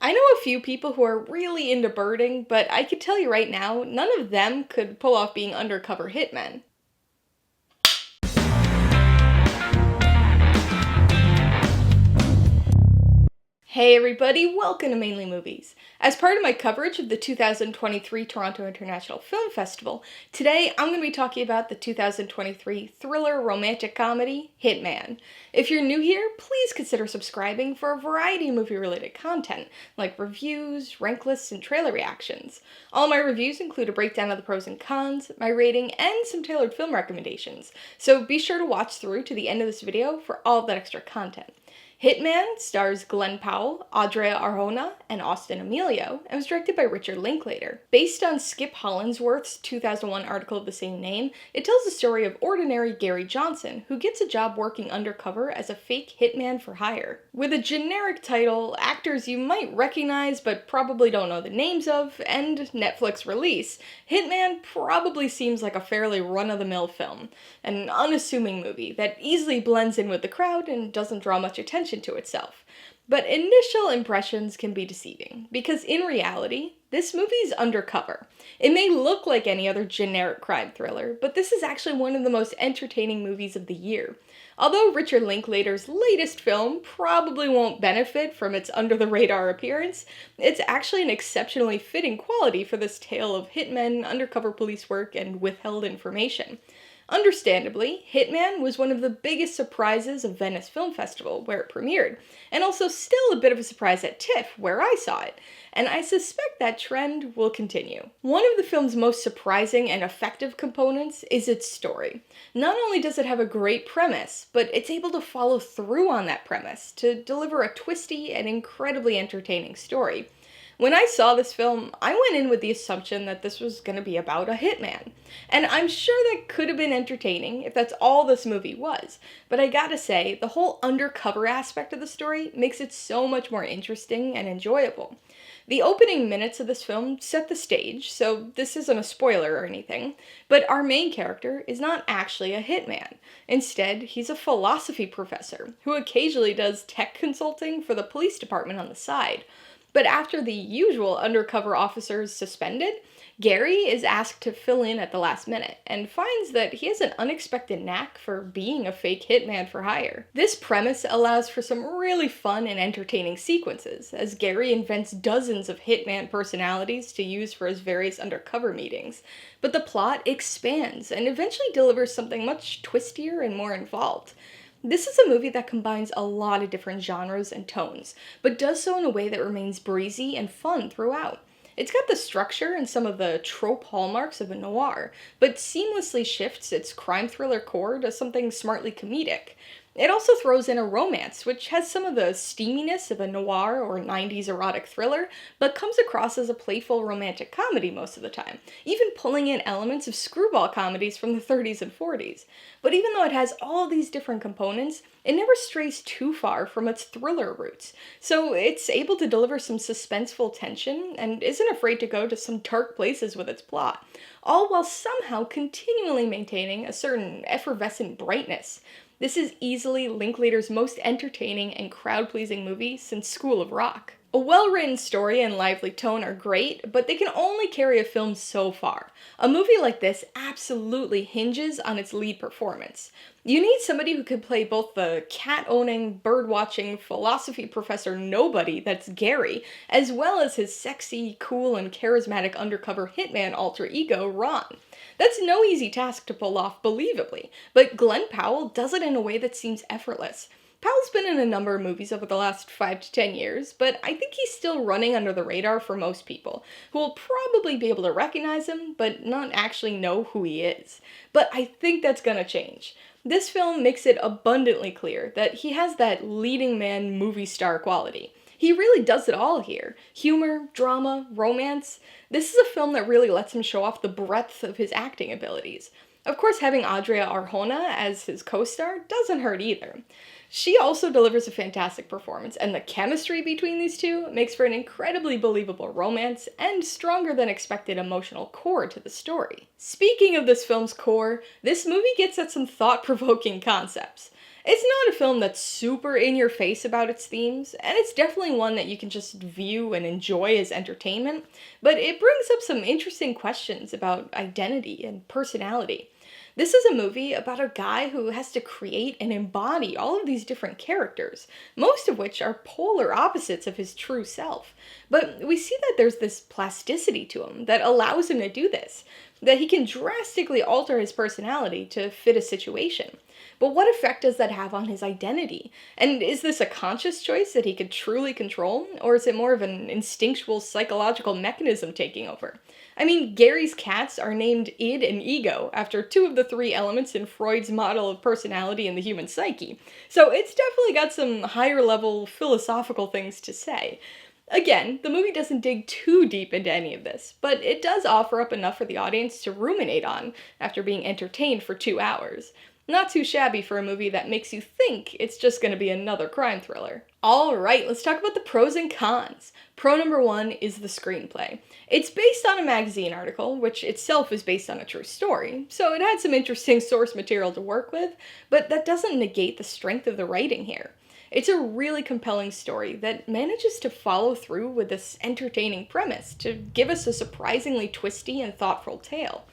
I know a few people who are really into birding, but I can tell you right now, none of them could pull off being undercover hitmen. Hey everybody, welcome to Mainely Movies. As part of my coverage of the 2023 Toronto International Film Festival, today I'm going to be talking about the 2023 thriller romantic comedy, Hitman. If you're new here, please consider subscribing for a variety of movie-related content, like reviews, rank lists, and trailer reactions. All my reviews include a breakdown of the pros and cons, my rating, and some tailored film recommendations, so be sure to watch through to the end of this video for all of that extra content. Hitman stars Glen Powell, Adria Arjona, and Amelio, and was directed by Richard Linklater. Based on Skip Hollandsworth's 2001 article of the same name, it tells the story of ordinary Gary Johnson, who gets a job working undercover as a fake hitman for hire. With a generic title, actors you might recognize but probably don't know the names of, and Netflix release, Hitman probably seems like a fairly run-of-the-mill film, an unassuming movie that easily blends in with the crowd and doesn't draw much attention to itself. But initial impressions can be deceiving, because in reality, this movie's undercover. It may look like any other generic crime thriller, but this is actually one of the most entertaining movies of the year. Although Richard Linklater's latest film probably won't benefit from its under-the-radar appearance, it's actually an exceptionally fitting quality for this tale of hitmen, undercover police work, and withheld information. Understandably, Hitman was one of the biggest surprises of Venice Film Festival, where it premiered, and also still a bit of a surprise at TIFF, where I saw it, and I suspect that trend will continue. One of the film's most surprising and effective components is its story. Not only does it have a great premise, but it's able to follow through on that premise to deliver a twisty and incredibly entertaining story. When I saw this film, I went in with the assumption that this was going to be about a hitman. And I'm sure that could have been entertaining if that's all this movie was. But I gotta say, the whole undercover aspect of the story makes it so much more interesting and enjoyable. The opening minutes of this film set the stage, so this isn't a spoiler or anything, but our main character is not actually a hitman. Instead, he's a philosophy professor who occasionally does tech consulting for the police department on the side. But after the usual undercover officer's suspended, Gary is asked to fill in at the last minute, and finds that he has an unexpected knack for being a fake hitman for hire. This premise allows for some really fun and entertaining sequences, as Gary invents dozens of hitman personalities to use for his various undercover meetings. But the plot expands, and eventually delivers something much twistier and more involved. This is a movie that combines a lot of different genres and tones, but does so in a way that remains breezy and fun throughout. It's got the structure and some of the trope hallmarks of a noir, but seamlessly shifts its crime thriller core to something smartly comedic. It also throws in a romance, which has some of the steaminess of a noir or 90s erotic thriller, but comes across as a playful romantic comedy most of the time, even pulling in elements of screwball comedies from the 30s and 40s. But even though it has all these different components, it never strays too far from its thriller roots, so it's able to deliver some suspenseful tension and isn't afraid to go to some dark places with its plot, all while somehow continually maintaining a certain effervescent brightness. This is easily Linklater's most entertaining and crowd-pleasing movie since School of Rock. A well-written story and lively tone are great, but they can only carry a film so far. A movie like this absolutely hinges on its lead performance. You need somebody who can play both the cat-owning, bird-watching, philosophy professor nobody that's Gary, as well as his sexy, cool, and charismatic undercover hitman alter ego, Ron. That's no easy task to pull off believably, but Glen Powell does it in a way that seems effortless. Powell's been in a number of movies over the last 5 to 10 years, but I think he's still running under the radar for most people, who will probably be able to recognize him, but not actually know who he is. But I think that's gonna change. This film makes it abundantly clear that he has that leading man movie star quality. He really does it all here. Humor, drama, romance. This is a film that really lets him show off the breadth of his acting abilities. Of course, having Adria Arjona as his co-star doesn't hurt either. She also delivers a fantastic performance, and the chemistry between these two makes for an incredibly believable romance and stronger than expected emotional core to the story. Speaking of this film's core, this movie gets at some thought-provoking concepts. It's not a film that's super in your face about its themes, and it's definitely one that you can just view and enjoy as entertainment, but it brings up some interesting questions about identity and personality. This is a movie about a guy who has to create and embody all of these different characters, most of which are polar opposites of his true self. But we see that there's this plasticity to him that allows him to do this, that he can drastically alter his personality to fit a situation. But what effect does that have on his identity? And is this a conscious choice that he could truly control, or is it more of an instinctual psychological mechanism taking over? I mean, Gary's cats are named id and ego after two of the three elements in Freud's model of personality in the human psyche, so it's definitely got some higher level philosophical things to say. Again, the movie doesn't dig too deep into any of this, but it does offer up enough for the audience to ruminate on after being entertained for 2 hours. Not too shabby for a movie that makes you think it's just gonna be another crime thriller. Alright, let's talk about the pros and cons. Pro number one is the screenplay. It's based on a magazine article, which itself is based on a true story, so it had some interesting source material to work with, but that doesn't negate the strength of the writing here. It's a really compelling story that manages to follow through with this entertaining premise to give us a surprisingly twisty and thoughtful tale.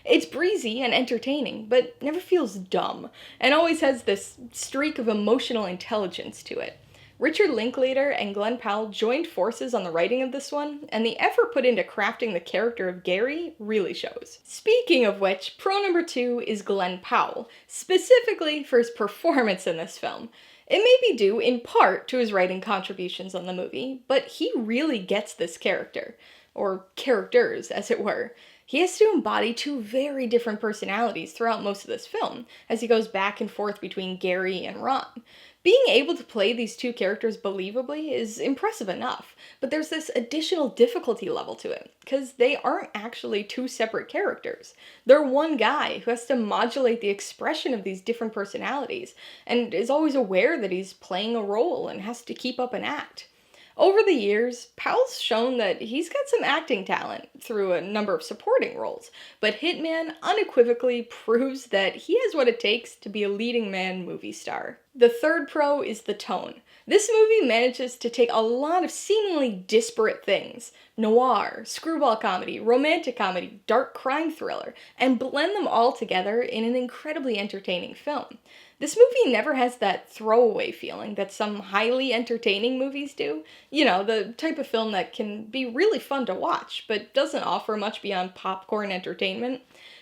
It's breezy and entertaining, but never feels dumb, and always has this streak of emotional intelligence to it. Richard Linklater and Glen Powell joined forces on the writing of this one, and the effort put into crafting the character of Gary really shows. Speaking of which, pro number two is Glen Powell, specifically for his performance in this film. It may be due in part to his writing contributions on the movie, but he really gets this character. Or characters, as it were. He has to embody two very different personalities throughout most of this film, as he goes back and forth between Gary and Ron. Being able to play these two characters believably is impressive enough, but there's this additional difficulty level to it, because they aren't actually two separate characters. They're one guy who has to modulate the expression of these different personalities, and is always aware that he's playing a role and has to keep up an act. Over the years, Powell's shown that he's got some acting talent through a number of supporting roles, but Hitman unequivocally proves that he has what it takes to be a leading man movie star. The third pro is the tone. This movie manages to take a lot of seemingly disparate things, noir, screwball comedy, romantic comedy, dark crime thriller, and blend them all together in an incredibly entertaining film. This movie never has that throwaway feeling that some highly entertaining movies do. You know, the type of film that can be really fun to watch, but doesn't offer much beyond popcorn entertainment.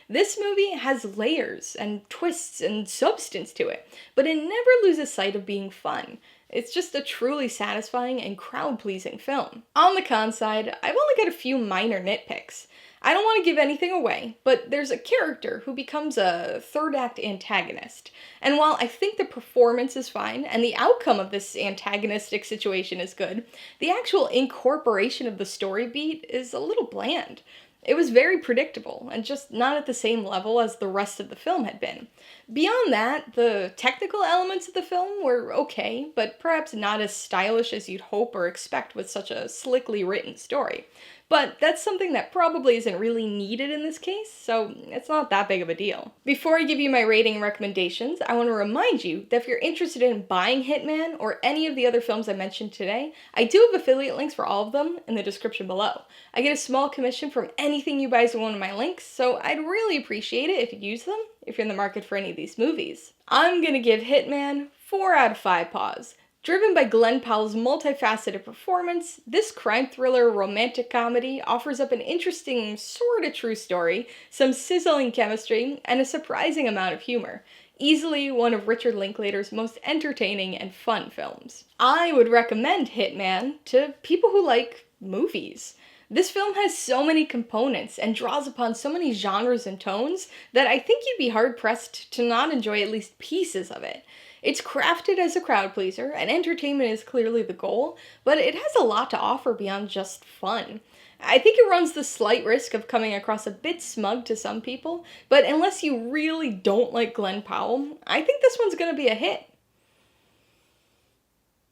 This movie has layers and twists and substance to it, but it never loses sight of being fun. It's just a truly satisfying and crowd-pleasing film. On the con side, I've only got a few minor nitpicks. I don't want to give anything away, but there's a character who becomes a third act antagonist. And while I think the performance is fine, and the outcome of this antagonistic situation is good, the actual incorporation of the story beat is a little bland. It was very predictable, and just not at the same level as the rest of the film had been. Beyond that, the technical elements of the film were okay, but perhaps not as stylish as you'd hope or expect with such a slickly written story. But that's something that probably isn't really needed in this case, so it's not that big of a deal. Before I give you my rating and recommendations, I want to remind you that if you're interested in buying Hitman or any of the other films I mentioned today, I do have affiliate links for all of them in the description below. I get a small commission from anything you buy as one of my links, so I'd really appreciate it if you'd use them if you're in the market for any of these movies. I'm gonna give Hitman 4 out of 5 paws. Driven by Glen Powell's multifaceted performance, this crime thriller romantic comedy offers up an interesting, sort of true story, some sizzling chemistry, and a surprising amount of humor. Easily one of Richard Linklater's most entertaining and fun films. I would recommend Hitman to people who like movies. This film has so many components and draws upon so many genres and tones that I think you'd be hard-pressed to not enjoy at least pieces of it. It's crafted as a crowd pleaser, and entertainment is clearly the goal, but it has a lot to offer beyond just fun. I think it runs the slight risk of coming across a bit smug to some people, but unless you really don't like Glen Powell, I think this one's gonna be a hit.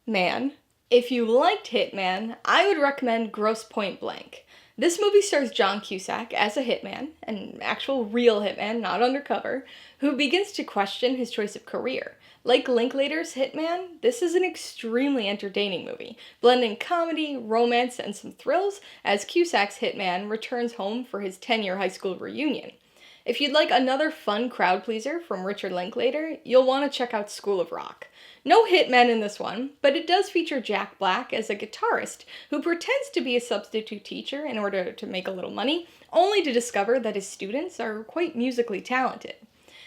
Man. If you liked Hitman, I would recommend Grosse Pointe Blank. This movie stars John Cusack as a hitman, an actual real hitman, not undercover, who begins to question his choice of career. Like Linklater's Hitman, this is an extremely entertaining movie, blending comedy, romance, and some thrills as Cusack's hitman returns home for his 10-year high school reunion. If you'd like another fun crowd pleaser from Richard Linklater, you'll want to check out School of Rock. No hitmen in this one, but it does feature Jack Black as a guitarist who pretends to be a substitute teacher in order to make a little money, only to discover that his students are quite musically talented.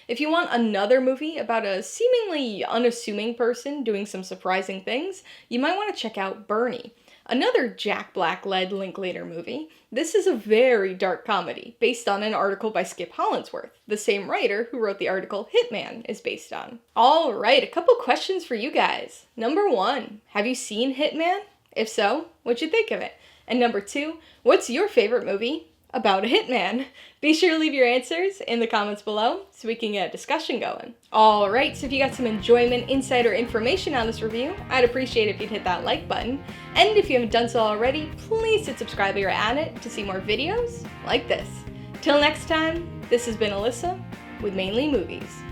If you want another movie about a seemingly unassuming person doing some surprising things, you might want to check out Bernie, another Jack Black-led Linklater movie. This is a very dark comedy, based on an article by Skip Hollandsworth, the same writer who wrote the article Hitman is based on. Alright, a couple questions for you guys. Number 1, have you seen Hitman? If so, what'd you think of it? And number 2, what's your favorite movie about a hitman? Be sure to leave your answers in the comments below so we can get a discussion going. Alright, so if you got some enjoyment, insight, or information on this review, I'd appreciate it if you'd hit that like button. And if you haven't done so already, please hit subscribe or add it to see more videos like this. Till next time, this has been Alyssa with Mainly Movies,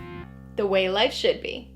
the way life should be.